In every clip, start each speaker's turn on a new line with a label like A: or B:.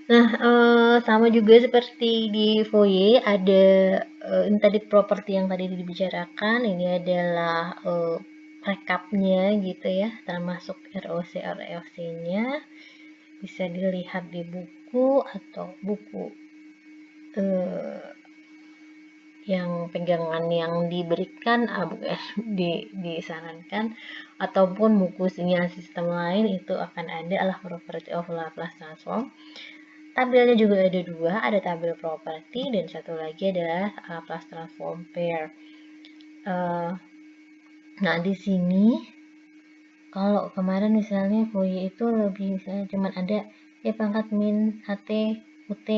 A: Nah, sama juga seperti di Voye ada ini tadi properti yang tadi dibicarakan, ini adalah rekapnya gitu ya, termasuk ROC-nya bisa dilihat di buku atau buku eh, yang pegangan yang diberikan disarankan ataupun buku sinyal sistem lain itu akan ada adalah property of Laplace transform. Tabelnya juga ada dua, ada tabel property dan satu lagi adalah Laplace transform pair. Uh, nah di sini kalau kemarin misalnya Fourier itu lebih misalnya cuman ada pangkat min HT UT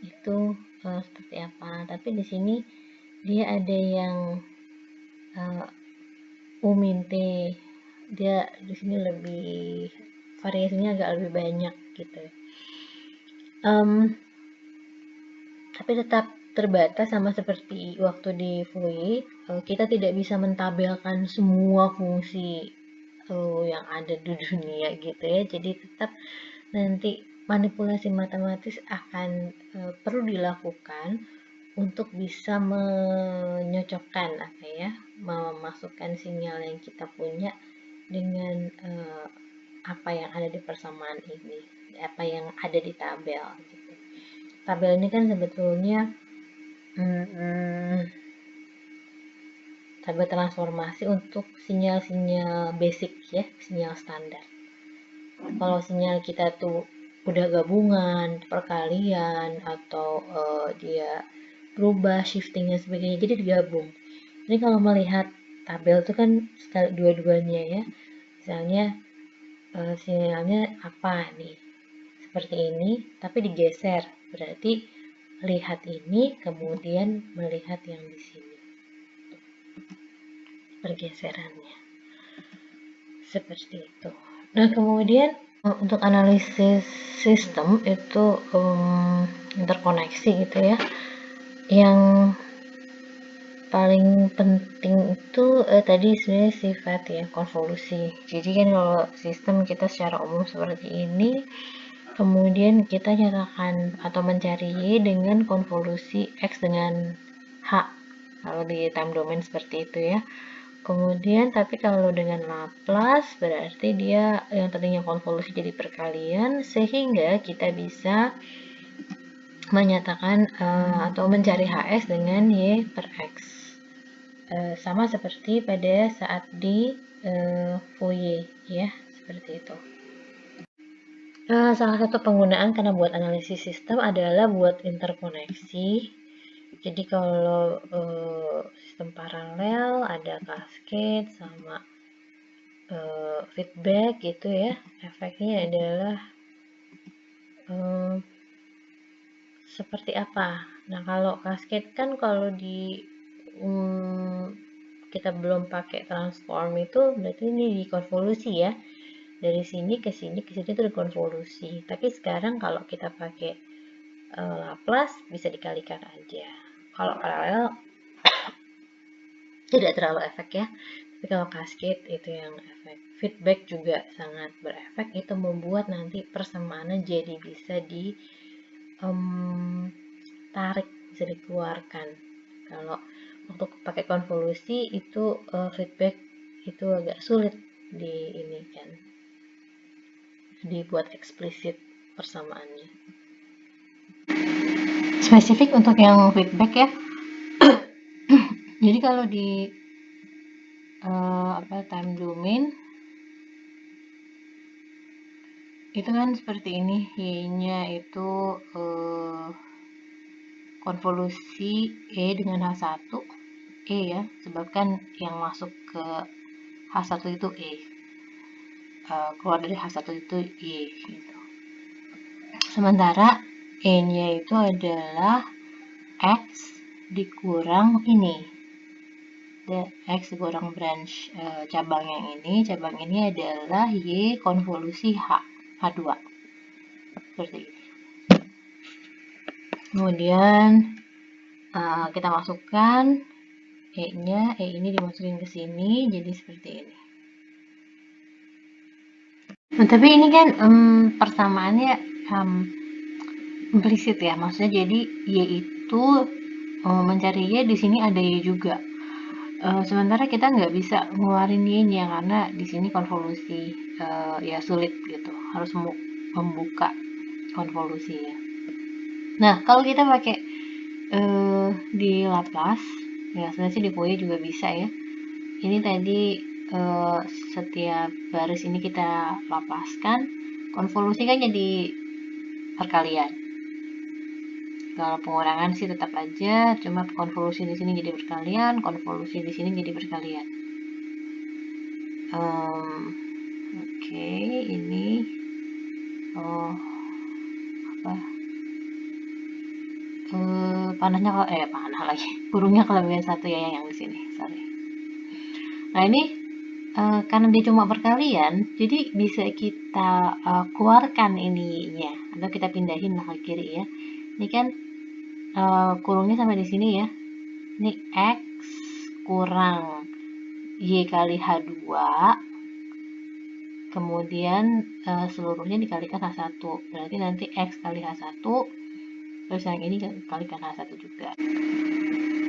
A: itu seperti apa. Tapi di sini dia ada yang U min T. Dia di sini lebih variasinya agak lebih banyak gitu. Tapi tetap terbatas sama seperti waktu di Fourier, kita tidak bisa mentabelkan semua fungsi yang ada di dunia gitu ya. Jadi tetap nanti manipulasi matematis akan perlu dilakukan untuk bisa menyocokkan apa ya, memasukkan sinyal yang kita punya dengan apa yang ada di persamaan ini, apa yang ada di tabel gitu. Tabel ini kan sebetulnya tabel transformasi untuk sinyal-sinyal basic ya, sinyal standar. Kalau sinyal kita tuh udah gabungan, perkalian, atau dia berubah, shifting dan sebagainya, jadi digabung. Jadi kalau melihat tabel itu kan dua-duanya ya, misalnya sinyalnya apa nih, seperti ini, tapi digeser, berarti lihat ini, kemudian melihat yang di sini, pergeserannya. Seperti itu. Nah, kemudian untuk analisis sistem itu interkoneksi gitu ya. Yang paling penting itu tadi sebenarnya sifat ya, konvolusi. Jadi kan kalau sistem kita secara umum seperti ini, kemudian kita nyatakan atau mencari Y dengan konvolusi X dengan H. Kalau di time domain seperti itu ya. Kemudian tapi kalau dengan Laplace berarti dia yang tadinya konvolusi jadi perkalian, sehingga kita bisa menyatakan atau mencari HS dengan Y per X. Sama seperti pada saat di Fourier ya, seperti itu. Salah satu penggunaan karena buat analisis sistem adalah buat interkoneksi. Jadi kalau sistem paralel ada cascade sama feedback gitu ya, efeknya adalah seperti apa. Nah kalau cascade kan kalau di kita belum pakai transform itu berarti ini di konvolusi ya, dari sini ke sini itu dikonvolusi. Tapi sekarang kalau kita pakai Laplace bisa dikalikan aja. Kalau paralel tidak terlalu efek ya, tapi kalau cascade itu yang efek. Feedback juga sangat berefek, itu membuat nanti persamaannya jadi bisa tarik, bisa dikeluarkan. Kalau untuk pakai konvolusi itu feedback itu agak sulit di ini kan, dibuat eksplisit persamaannya. Spesifik untuk yang feedback ya. Jadi kalau di time domain itu kan seperti ini, Y-nya itu konvolusi E dengan H1 E ya, sebabkan yang masuk ke H1 itu E, keluar dari H1 itu Y gitu. Sementara E-nya itu adalah X dikurang ini, X dikurang branch cabang yang ini. Cabang ini adalah Y konvolusi H2 seperti ini. Kemudian kita masukkan E-nya, E ini dimasukin ke sini jadi seperti ini. Nah, tapi ini kan persamaannya implisit ya, maksudnya jadi Y itu mencari Y, di sini ada Y juga. Sementara kita nggak bisa ngeluarin Y-nya karena di sini konvolusi, ya sulit gitu, harus membuka konvolusi ya. Nah, kalau kita pakai di Laplace, ya sebenarnya sih di Fourier juga bisa ya. Ini tadi setiap baris ini kita lapaskan, konvolusi kan jadi perkalian. Kalau pengurangan sih tetap aja, cuma konvolusi di sini jadi perkalian, konvolusi di sini jadi perkalian. Oke, ini apa? Panahnya panah lagi. Burungnya kelebihan satu ya yang di sini. Sorry. Nah ini karena dia cuma perkalian, jadi bisa kita keluarkan ininya atau kita pindahin lah ke kiri ya. Ini kan kurungnya sampai di sini ya. Ini X kurang Y kali H2, kemudian seluruhnya dikalikan H1. Berarti nanti X kali H1, terus yang ini kalikan H1 juga.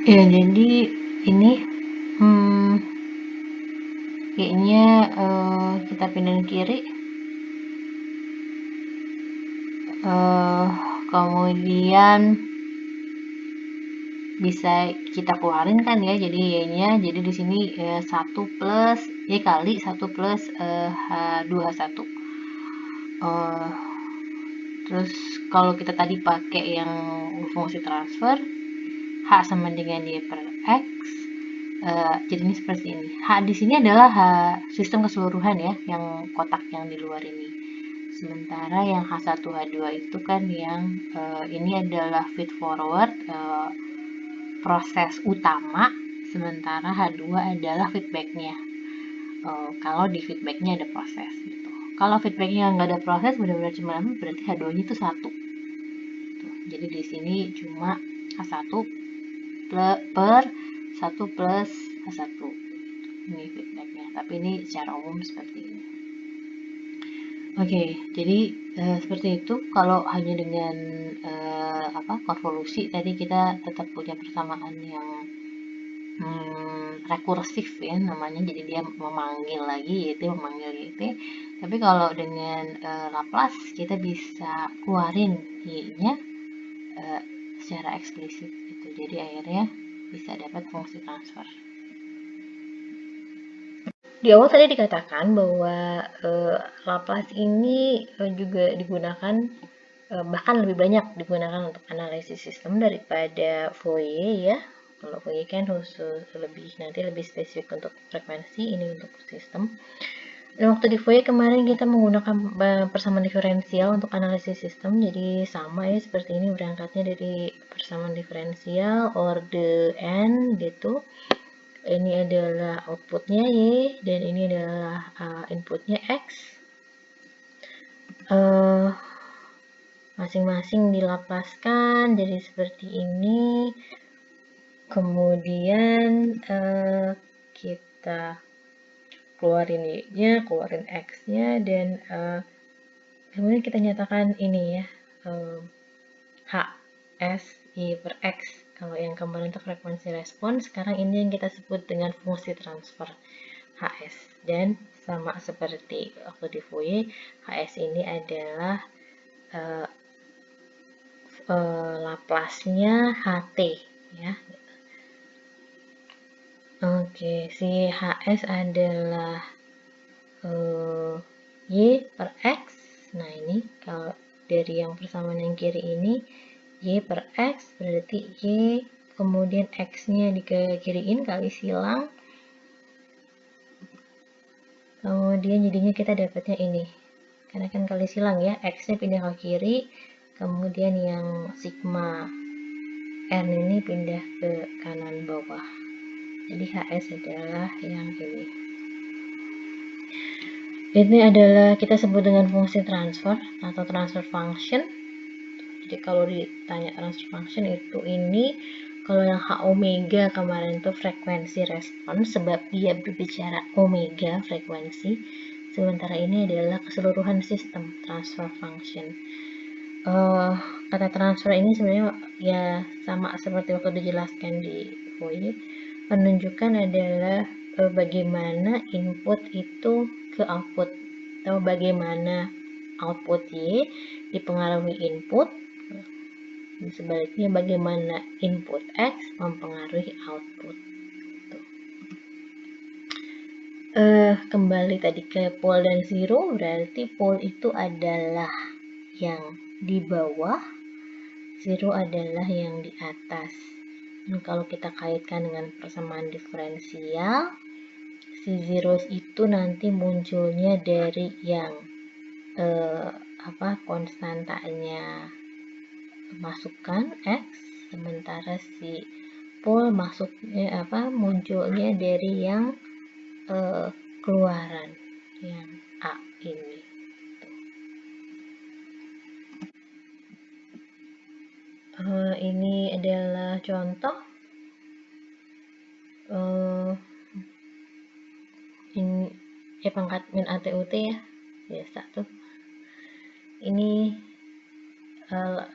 A: Ya, jadi ini Y-nya kita pindahin kiri. Kemudian bisa kita keluarin kan ya, jadi Y-nya, jadi di sini 1 plus Y kali 1 plus H2H1. Terus kalau kita tadi pakai yang fungsi transfer, H sama dengan Y per X, jadi ini seperti ini. H di sini adalah H sistem keseluruhan ya, yang kotak yang di luar ini. Sementara yang H1, H2 itu kan yang ini adalah feed forward, proses utama, sementara H2 adalah feedbacknya. Kalau di feedbacknya ada proses gitu. Kalau feedbacknya nggak ada proses, benar-benar cuma berarti H2-nya itu 1. Jadi di sini cuma H1 per 1 plus H1. Ini feedbacknya, tapi ini secara umum seperti ini. Oke, jadi seperti itu. Kalau hanya dengan konvolusi tadi kita tetap punya persamaan yang rekursif ya namanya, jadi dia memanggil lagi YT, memanggil YT. Tapi kalau dengan Laplace kita bisa keluarin Y-nya secara eksplisit gitu, jadi akhirnya bisa dapat fungsi transfer. Di awal tadi dikatakan bahwa Laplace ini juga digunakan, bahkan lebih banyak digunakan untuk analisis sistem daripada Fourier ya. Kalau Fourier kan khusus nanti lebih spesifik untuk frekuensi, ini untuk sistem. Dan waktu di Fourier kemarin kita menggunakan persamaan diferensial untuk analisis sistem, jadi sama ya seperti ini, berangkatnya dari persamaan diferensial orde n gitu. Ini adalah outputnya Y dan ini adalah inputnya X. Masing-masing dilapaskan jadi seperti ini. Kemudian kita keluarin Y-nya, keluarin X-nya, dan kemudian kita nyatakan ini ya, HS Y per X. Kalau yang kemarin itu frekuensi respon, sekarang ini yang kita sebut dengan fungsi transfer HS. Dan sama seperti waktu di Fourier, HS ini adalah Laplace-nya HT ya. Oke, si HS adalah Y per X. Nah ini kalau dari yang persamaan yang kiri ini Y per X, berarti Y kemudian X-nya dikiriin kali silang, kemudian jadinya kita dapatnya ini, karena kan kali silang ya, X-nya pindah ke kiri, kemudian yang sigma N ini pindah ke kanan bawah, jadi HS adalah yang ini. Ini adalah kita sebut dengan fungsi transfer atau transfer function. Jadi kalau ditanya transfer function itu ini, kalau yang H omega kemarin itu frekuensi respon sebab dia berbicara omega frekuensi, sementara ini adalah keseluruhan sistem transfer function. kata transfer ini sebenarnya ya sama seperti waktu dijelaskan di Voy, menunjukkan adalah bagaimana input itu ke output, atau bagaimana output Y dipengaruhi input, sebaliknya bagaimana input X mempengaruhi output. Kembali tadi ke pole dan zero, berarti pole itu adalah yang di bawah, zero adalah yang di atas. Dan kalau kita kaitkan dengan persamaan diferensial, si zeros itu nanti munculnya dari yang konstantanya masukkan X, sementara si pole munculnya dari yang keluaran yang A ini. Ini adalah contoh. Ini pangkat min ATUT ya, biasa tuh. Ini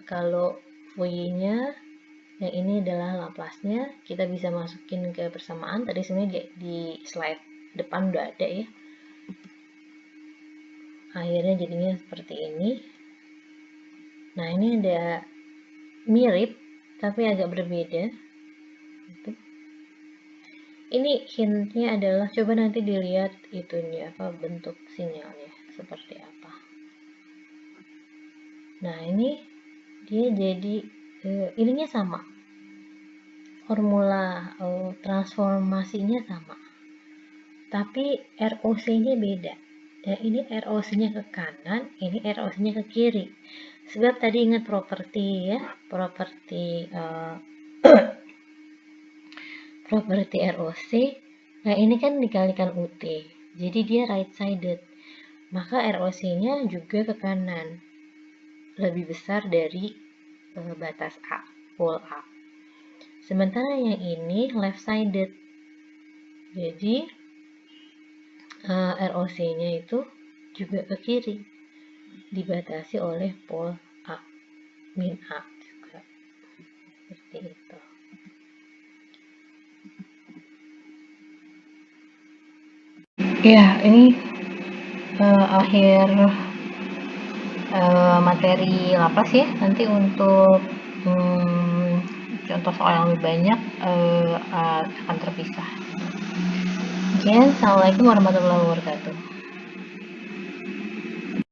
A: kalau Fourier-nya, yang ini adalah Laplace-nya, kita bisa masukin ke persamaan. Tadi sebenarnya di slide depan udah ada ya. Akhirnya jadinya seperti ini. Nah, ini ada mirip tapi agak berbeda. Ini hintnya adalah, coba nanti dilihat itunya, bentuk sinyalnya seperti apa. Nah, ini dia jadi ininya sama, formula transformasinya sama, tapi ROC-nya beda. Ya, ini ROC-nya ke kanan, ini ROC-nya ke kiri. Sebab tadi ingat properti ya, properti properti ROC. Nah, ini kan dikalikan UT, jadi dia right sided, maka ROC-nya juga ke kanan, lebih besar dari batas A, pole A. Sementara yang ini left sided, jadi ROC-nya itu juga ke kiri, dibatasi oleh pole A, min A juga, seperti itu. Ya, ini akhir materi Laplace ya. Nanti untuk contoh soal yang lebih banyak akan terpisah. Oke, assalamualaikum warahmatullahi wabarakatuh.